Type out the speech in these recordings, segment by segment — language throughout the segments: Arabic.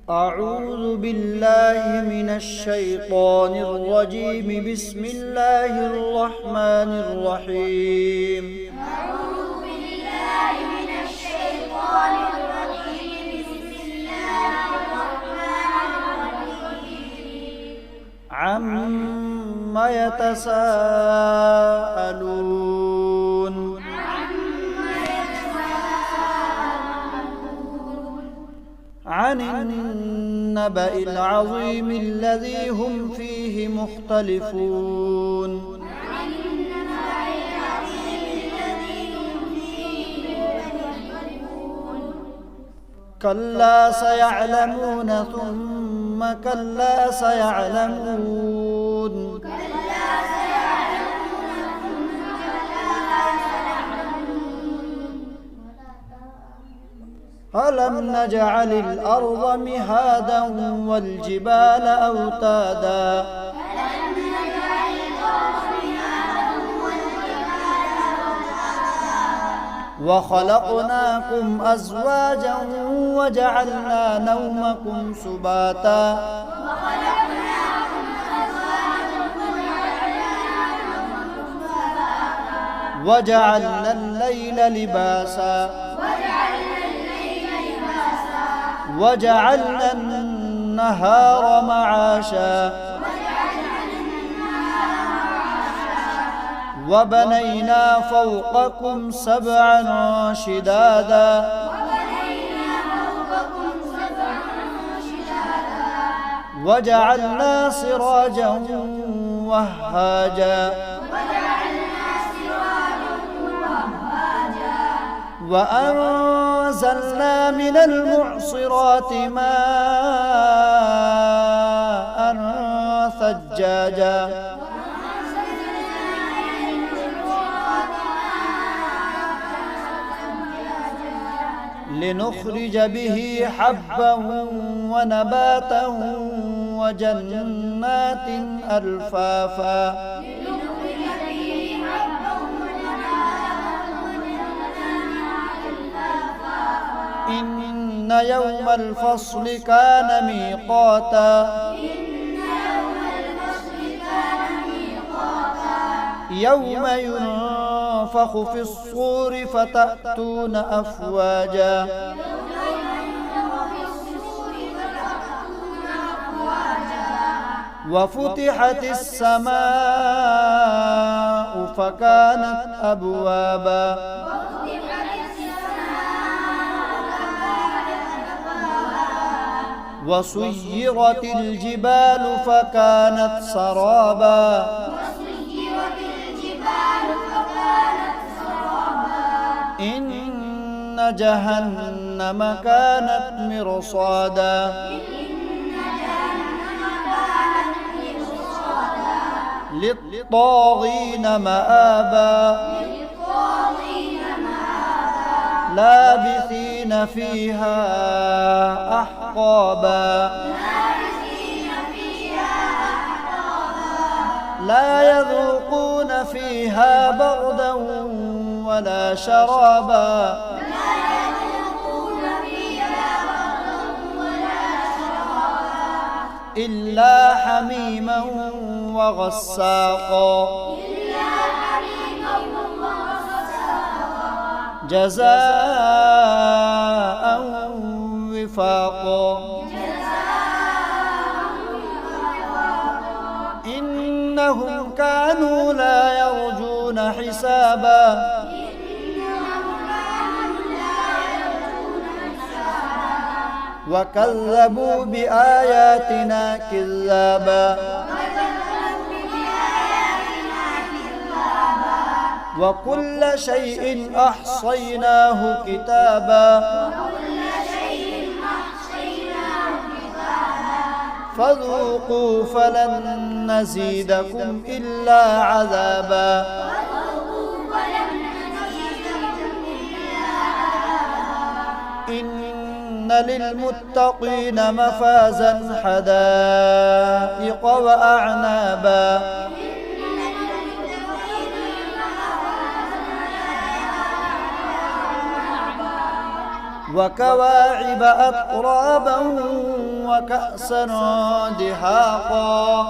أعوذ بالله من الشيطان الرجيم. بسم الله الرحمن الرحيم. أعوذ بالله من الشيطان الرجيم. بسم الله الرحمن الرحيم. عما يتساءلون. عن النبأ العظيم الذي هم فيه مختلفون. كلا سيعلمون ثم كلا سيعلمون. ألم نجعل الأرض مهادا والجبال أوتادا وخلقناكم أزواجا وجعلنا نومكم سباتا وجعلنا الليل لباسا وجعلنا النهار معاشا وبنينا فوقكم سبعا شدادا وجعلنا سراجا وهاجا وأنزلنا من المعصرات ماء ثجاجا لنخرج به حبا ونباتا وجنات ألفافا إن يوم الفصل كان ميقاتا يوم ينفخ في الصور فتأتون أفواجا وفتحت السماء فكانت أبوابا وسيرت الجبال فكانت سرابا إن جهنم كانت مرصادا للطاغين مآبا لابثين فيها أحقابا لا يذوقون فيها بردا ولا شرابا إلا حميما وغساقا جزاء وفاقا إنهم كانوا لا يرجون حسابا وكذبوا بآياتنا كذابا وكل شيء أحصيناه كتابا فذوقوا فلن نزيدكم إلا عذابا إن للمتقين مفازا حدائق وأعنابا وكواعب أترابا وكأسا دهاقا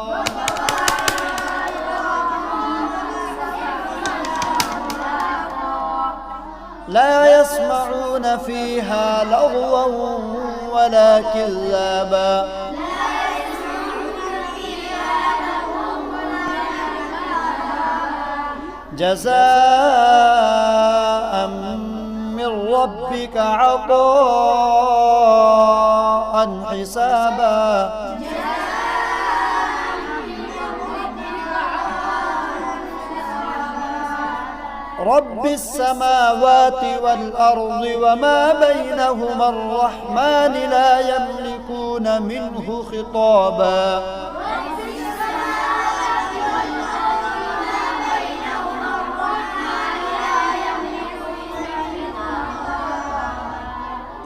لا يسمعون فيها لغوا ولا كذابا جزاء من ربك عطاء حسابا رب السماوات والأرض وما بينهما الرحمن لا يملكون منه خطابا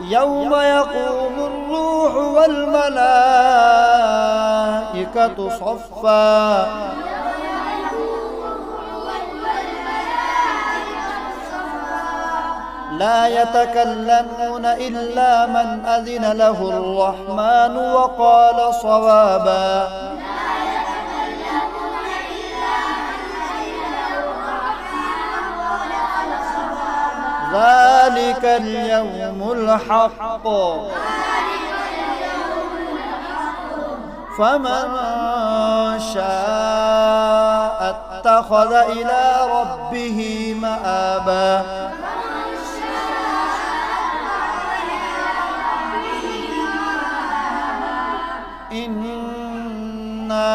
يوم يقوم الروح والملائكة صفا لا يتكلمون إلا من أذن له الرحمن وقال صوابا ذلك اليوم الحق فمن شاء اتخذ إلى ربه مآبا إنا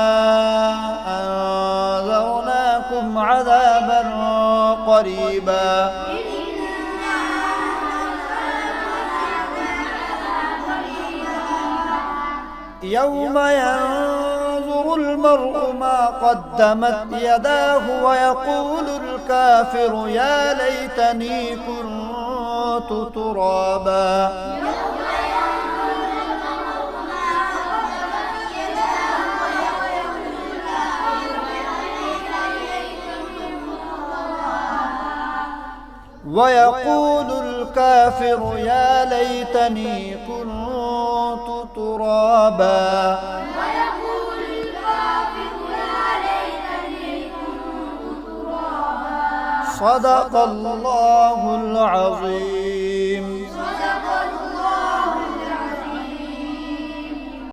أنذرناكم عذابا قريبا يوم ينظر المرء ما قدمت يداه ويقول الكافر يا ليتني كنت ترابا ويقول الكافر يا ليتني كنت ترابا صدق الله العظيم.